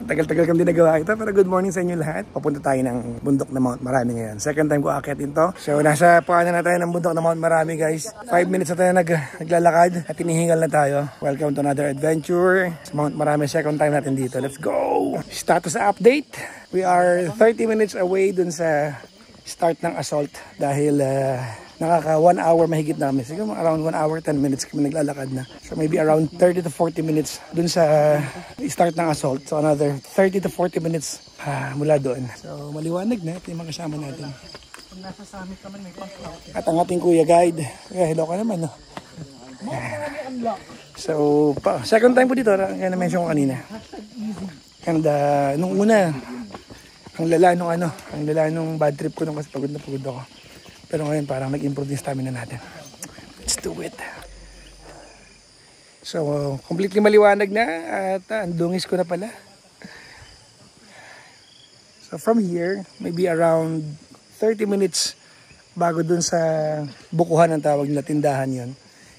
Tagal-tagal kang dinagawa ito, pero good morning sa inyo lahat. Papunta tayo ng bundok na Mount Marami ngayon. Second time ko aakyat ito. So nasa paanan na tayo ng bundok na Mount Marami guys. 5 minutes na tayo naglalakad at hinihingal na tayo. Welcome to another adventure sa Mount Marami. Second time natin dito. Let's go! Status update. We are 30 minutes away dun sa start ng assault dahil nakaka 1 hour mahigit namin. Siguro around 1 hour 10 minutes kami naglalakad na. So maybe around 30 to 40 minutes dun sa start ng assault. So another 30 to 40 minutes mula doon. So maliwanag na. Ito yung mga kasama natin. Nasa summit naman may pang-cloud. At ang ating kuya guide. Kaya hello ka naman. No? So second time po dito. Kaya na-mention ko kanina. And nung una, ang lala nung bad trip ko nung kasi pagod na pagod ako. Pero ngayon parang nag-improve din stamina natin. Let's do it. So, completely maliwanag na at ang dungis ko na pala. So, from here, maybe around 30 minutes bago dun sa bukuhan ang tawag nila, tindahan yon.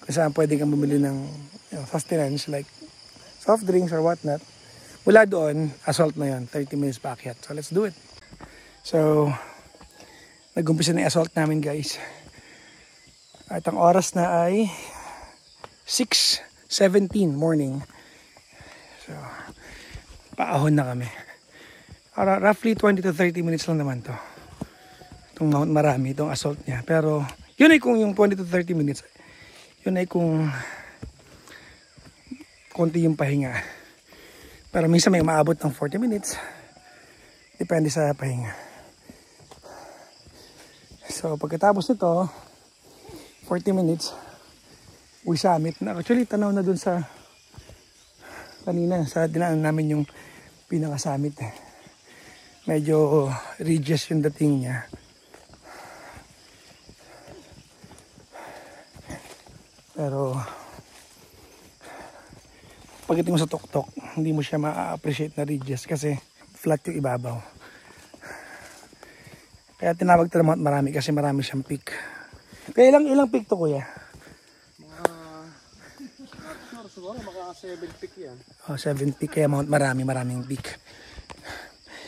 Kung saan pwede kang bumili ng sustenance like soft drinks or whatnot. Mula doon, assault na yon, 30 minutes paakyat. So, let's do it. So, nag-umpisa na yung assault namin guys. At ang oras na ay 6:17 morning. So, paahon na kami. Roughly 20 to 30 minutes lang naman to. Itong Mount Marami, itong assault niya. Pero, yun ay kung yung 20 to 30 minutes, yun ay kung konti yung pahinga. Pero minsan may umaabot ng 40 minutes. Depende sa pahinga. So pagkatapos nito, 40 minutes, we summit na. Actually, tanaw na dun sa kanina, sa dinaan namin yung pinaka-summit. Medyo ridges yung dating niya. Pero pagdating mo sa tuktok, hindi mo siya ma-appreciate na ridges kasi flat yung ibabaw. Kaya tinawag ito Mount Marami kasi marami siyang peak. Kaya ilang peak to kuya? Siguro maka 7 peak yan. Oh, 7 peak kaya Mount Marami, maraming peak.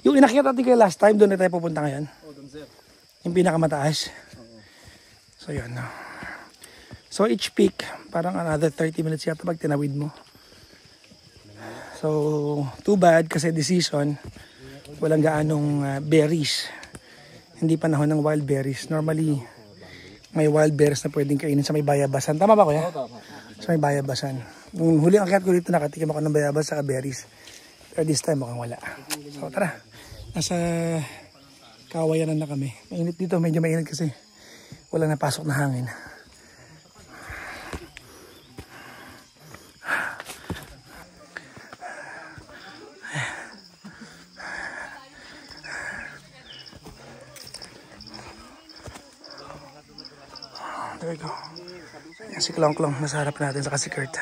Yung inakyat natin kayo last time, doon na tayo pupunta ngayon? Oh, doon sir. Yung pinakamataas? Oo. So yun. No? So each peak, parang another 30 minutes yata pag tinawid mo. So too bad kasi this season, walang gaanong berries. Hindi panahon ng wild berries. Normally, may wild berries na pwedeng kainin sa may bayabasan. Tama ba kuya? Sa may bayabasan. Nung huling akyat ko dito, nakatikim ako ng bayabas sa berries. Pero this time, mukhang wala. So tara, nasa kawayanan na kami. Mainit dito, medyo mainit kasi wala na pasok na hangin. There we go. Yan si Klong-Klong. Nasa harap natin sa kasikert.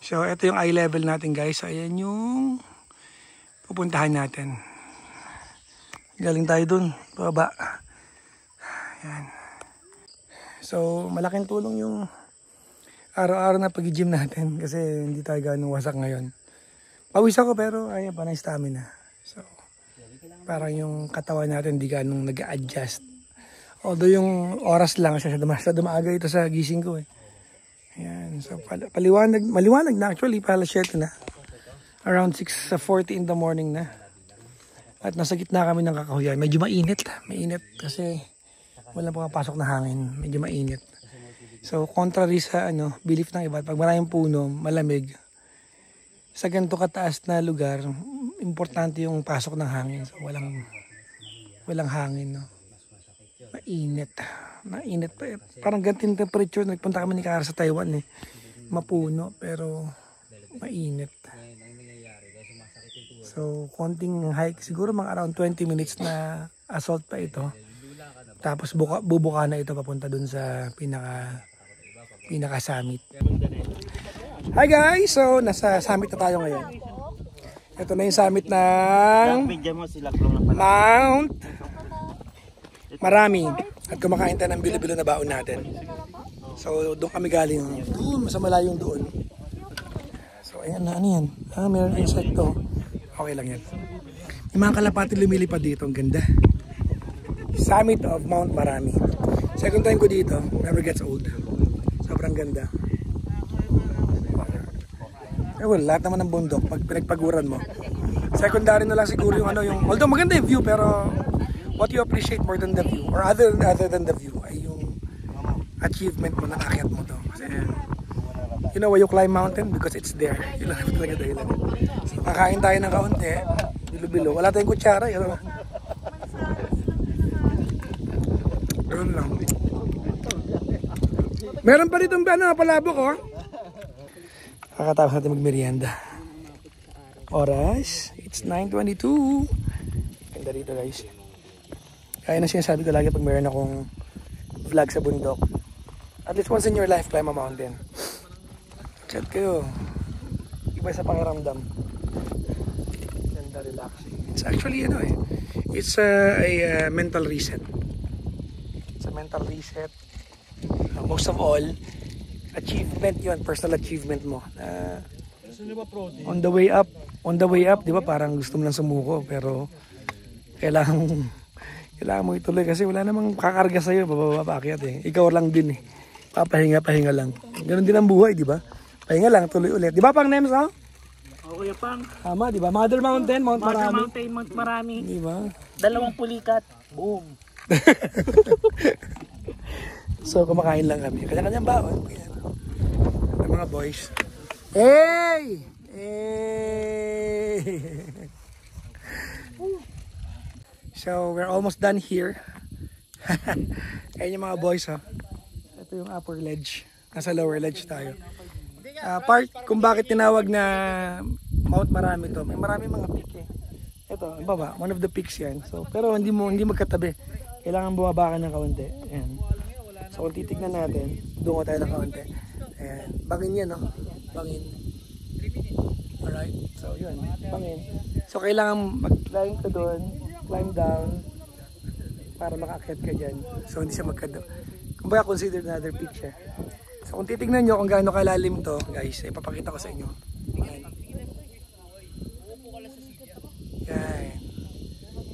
So, ito yung eye level natin guys. So, ayan yung pupuntahan natin. Galing tayo dun. Baba. Ayan. So, malaking tulong yung araw-araw na pag-gym natin. Kasi hindi tayo ganong wasak ngayon. Pawis ako pero ayaw pa na stamina. So, parang yung katawan natin hindi ganong nag-a-adjust. Although yung oras lang siya sa dumaaga ito sa gising ko eh. Ayan, so maliwanag na actually, pala 7 na. Around 6:40 in the morning na. At nasa gitna kami ng kakahuyan. Medyo mainit kasi wala pang pasok na hangin. Medyo mainit. So contrary sa belief ng iba, pag maraming puno, malamig. Sa ganito kataas na lugar, importante yung pasok ng hangin. So walang hangin, no. Mainit pa eh. Parang ganting temperature. Nagpunta kami ni Kara sa Taiwan eh. Mapuno pero mainit. So konting hike. Siguro mga around 20 minutes na assault pa ito. Tapos bubuka na ito papunta dun sa pinaka summit. Hi guys! So nasa summit na tayo ngayon. Ito na yung summit ng Mount Marami. At kumakain tayo ng bilo-bilo na baon natin. So doon kami galing. Doon, sa malayong doon. So ayan na, ano yan? Meron insekto. Okay lang yan. Yung mga kalapati lumilipad dito, ang ganda. Summit of Mount Marami. Second time ko dito, never gets old. Sobrang ganda. Well, lahat naman ng bundok, pag pinagpaguran mo. Secondary na lang siguro yung ano, yung, although maganda yung view, pero what you appreciate more than the view, or other than the view, ay yung achievement mo, nakakyat mo to. Kasi, you know why you climb mountain? Because it's there. Yun lang talaga dahilan. So, kakain tayo ng kaunti, bilo-bilo. Wala tayong kutsara, yun lang. Yun lang. Meron pa dito palabok, oh. Kakatapos natin magmerienda. Oras, it's 9:22. Ganda dito, guys. Kaya na sinasabi ko lagi pag meron akong vlog sa bundok. At least once in your life, climb a mountain. Chat kayo. Iba sa pakiramdam. Ganda, relaxing. It's actually, it's a mental reset. It's a mental reset. Most of all, achievement yun, personal achievement mo. On the way up, di ba, parang gusto mo lang sumuko, pero kailangan mo ituloy kasi wala namang kakarga sa'yo, bababa paakyat eh. Ikaw lang din eh. Papahinga lang. Ganun din ang buhay, di ba? Pahinga lang, tuloy ulit. Di ba, Pang Nems, oh? Okay, Pang. Tama, di ba? Mother Mountain, Mount Marami. Mount Marami. Di ba? 2 pulikat. Boom. So, kumakain lang kami. Kanya-kanyang baon. Ang mga boys. Hey! Hey! So, we're almost done here. Ayan yung mga boys, ha. Ito yung upper ledge. Nasa lower ledge tayo. Part kung bakit tinawag na Mount Marami to. May marami mga peak eh. Ito, baba. One of the peaks yan. So, pero hindi magkatabi. Kailangan bumaba ka ng kaunti. Ayan. So kung titignan natin, doon tayo ng kaunti. Ayan. Bangin yan, no? Bangin. Alright. So yun, bangin. So kailangan mag-climb ka doon, climb down, para makaakyat ka dyan. So hindi siya kumbaga considered another peak siya. So kung titignan nyo kung gaano kalalim to, guys, ipapakita ko sa inyo. Ayan. Yan.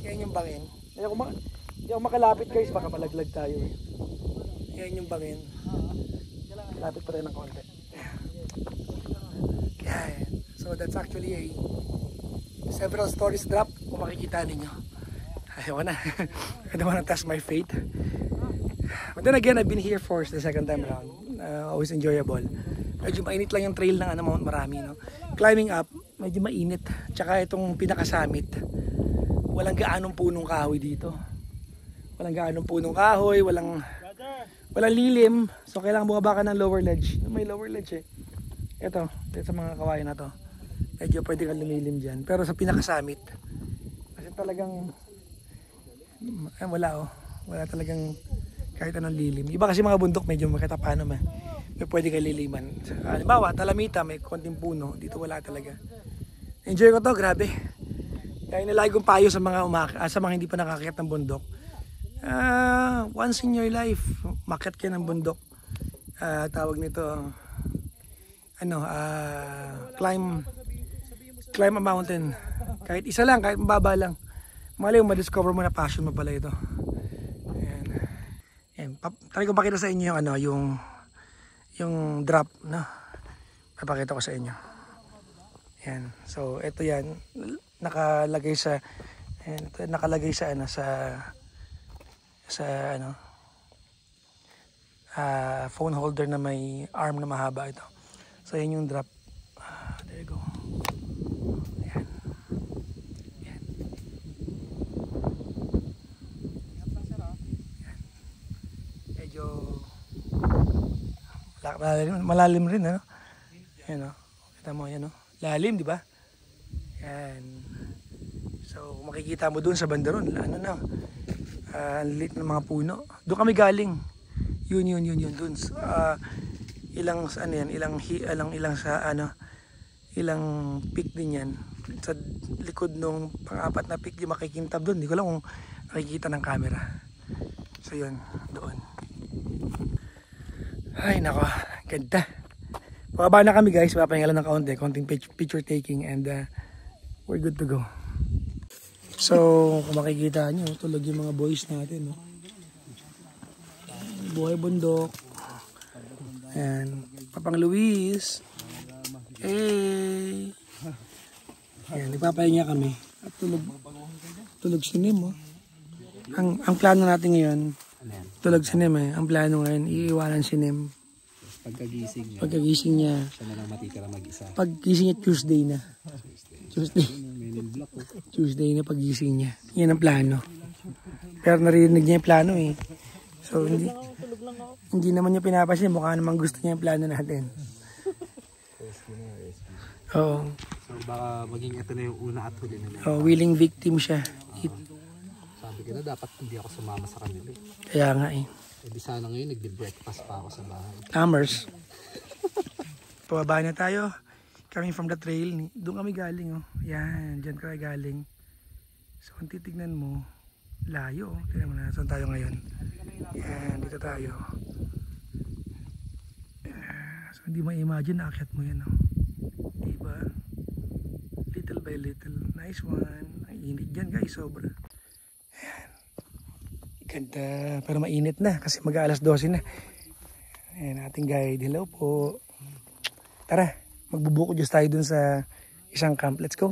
Yan yung bangin. Hindi ako makalapit, guys, baka malaglag tayo eh. Yan yung bangin. Lapit pa rin ng konti. Yan. So that's actually several stories drop kung makikita ninyo. Ayaw na. I don't wanna test my fate. But then again, I've been here for the second time around. Always enjoyable. Medyo mainit lang yung trail ng Mount Marami, no? Climbing up, medyo mainit. Tsaka itong pinakasummit, walang gaanong punong kahoy dito. Walang gaanong punong kahoy, walang lilim. So kailangan bumaba ka ng lower ledge. May lower ledge eh. Ito sa mga kawayan na to. Medyo pwede kang lumilim dyan. Pero sa pinakasummit, kasi talagang wala talagang kahit anong lilim. Iba kasi mga bundok medyo makatapano may pwede kang liliman. Halimbawa, Talamita may konting puno. Dito wala talaga. Enjoy ko to, grabe. Kaya nilagi kong payo sa mga hindi pa nakakakit ng bundok. Once in your life, makit kayo ng bundok. Tawag nito, climb a mountain. Kahit isa lang, kahit mababa lang. Malay mo, ma-discover mo na passion mo pala ito. Ayan. Try ko pakita sa inyo yung drop, no? Papakita ko sa inyo. Ayan. So, ito yan. Nakalagay sa phone holder na may arm na mahaba ito. So yan yung drop. There you go. Ayan. Ayan. Medyo malalim rin, ano? Ayan, no? Kita mo, yan, no? Lalim, di ba? Ayan. So kung makikita mo dun sa bandaron, ang liit ng mga puno. Doon kami galing. Yun dun. So, ilang peak din yan. Sa likod nung pang-apat na peak yung makikintab doon. Hindi ko lang kung nakikita ng camera. So yun, doon. Ay nako, ganda. Pababa na kami guys, papahinga lang ng konting picture taking and we're good to go. So kung makikita nyo, tulog yung mga boys natin. No? Buhay bundok. Ayan, Papang Luis. Hey! Ayan, nagpapahinga kami. At tulog si Nim. Oh. Ang plano natin ngayon, tulog si Nim eh. Ang plano ngayon, iiwanan si Nim. Pagkagising niya, siya na lang matitira mag-isa. Paggising niya, Tuesday na. Tuesday na paggising niya. Yan ang plano. Pero narinig niya yung plano eh. So hindi naman niya pinapasin. Mukha naman gusto niya yung plano natin. Oo. So baka maging ito na yung una at huli na lang. Oh, willing victim siya. Sabi ko na dapat hindi ako sumama sa kanila. Kaya nga eh. E di sana ngayon nagbe-breakfast pa ako sa bahay. Tamers. Pababa na tayo. Coming from the trail. Doon kami galing oh. Yan, dyan kami galing. So kung titignan mo, layo. Tignan mo na, saan tayo ngayon? Yan, dito tayo. So hindi mo imagine, naakyat mo yan oh. Diba? Little by little. Nice one. Ang init dyan guys, sobra. Ayan. Ganda. Pero mainit na kasi mag-aalas 12 na. Ayan, ating guide. Hello po. Tara, magbubuko just tayo dun sa isang camp. Let's go.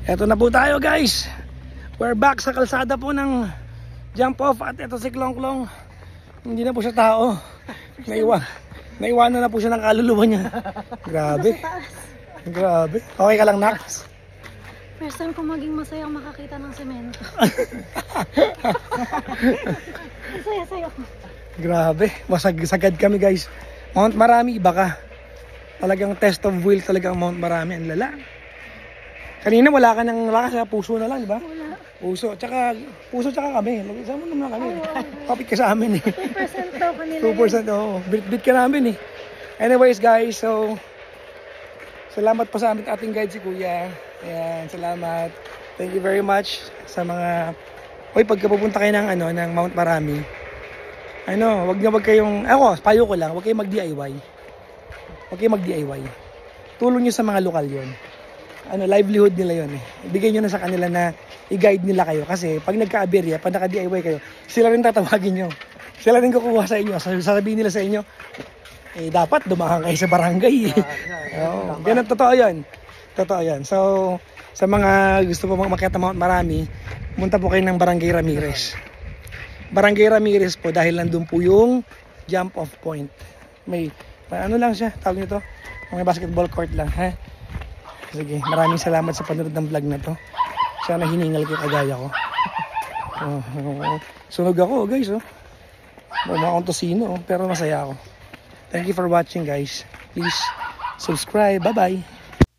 Eto na po tayo guys. We're back sa kalsada po ng jump off. At eto si Klong Klong. Hindi na po siya tao. Naiwanan na po siya ng kaluluwa niya. Grabe. Grabe. Okay ka lang, Nax? First time ko maging masayang makakita ng semento. Masaya-saya ko. Grabe. Masagad kami guys. Mount Marami, iba ka. Talagang test of will talaga ang Mount Marami. Ang lala. Kanina wala ka ng lakas. Puso na lang, di ba? Wala. Puso tsaka kami. Saan mo naman kami? Kapit ka sa amin eh. 2% daw kanila. 2% oo. Bit ka namin eh. Anyways guys, so salamat po sa ating guide si Kuya. Ayan, salamat. Thank you very much sa mga pagka pupunta kayo ng ng Mount Marami. Wag kayong payo ko lang, wag kayong mag-DIY. Wag kayong mag-DIY. Tulong niyo sa mga lokal 'yon. Livelihood nila 'yon eh. Ibigay niyo na sa kanila na i-guide nila kayo kasi pag nagka-aberya, pag naka-DIY kayo, sila rin tatawagin niyo. Sila rin kukuha sa inyo. Sasabihin nila sa inyo, dapat dumahan kayo sa barangay. Ganun, totoo yan. So, sa mga gusto po makita Mount Marami, punta po kayo ng Barangay Ramirez. Barangay Ramirez po dahil nandun po yung jump off point. May lang siya, tawag nito, may basketball court lang. Ha? Sige, maraming salamat sa panonood ng vlog na to. Sana hiningal ko kagaya ko. Sunog ako guys. Mga akong tosino pero masaya ako. Thank you for watching guys. Please subscribe. Bye-bye.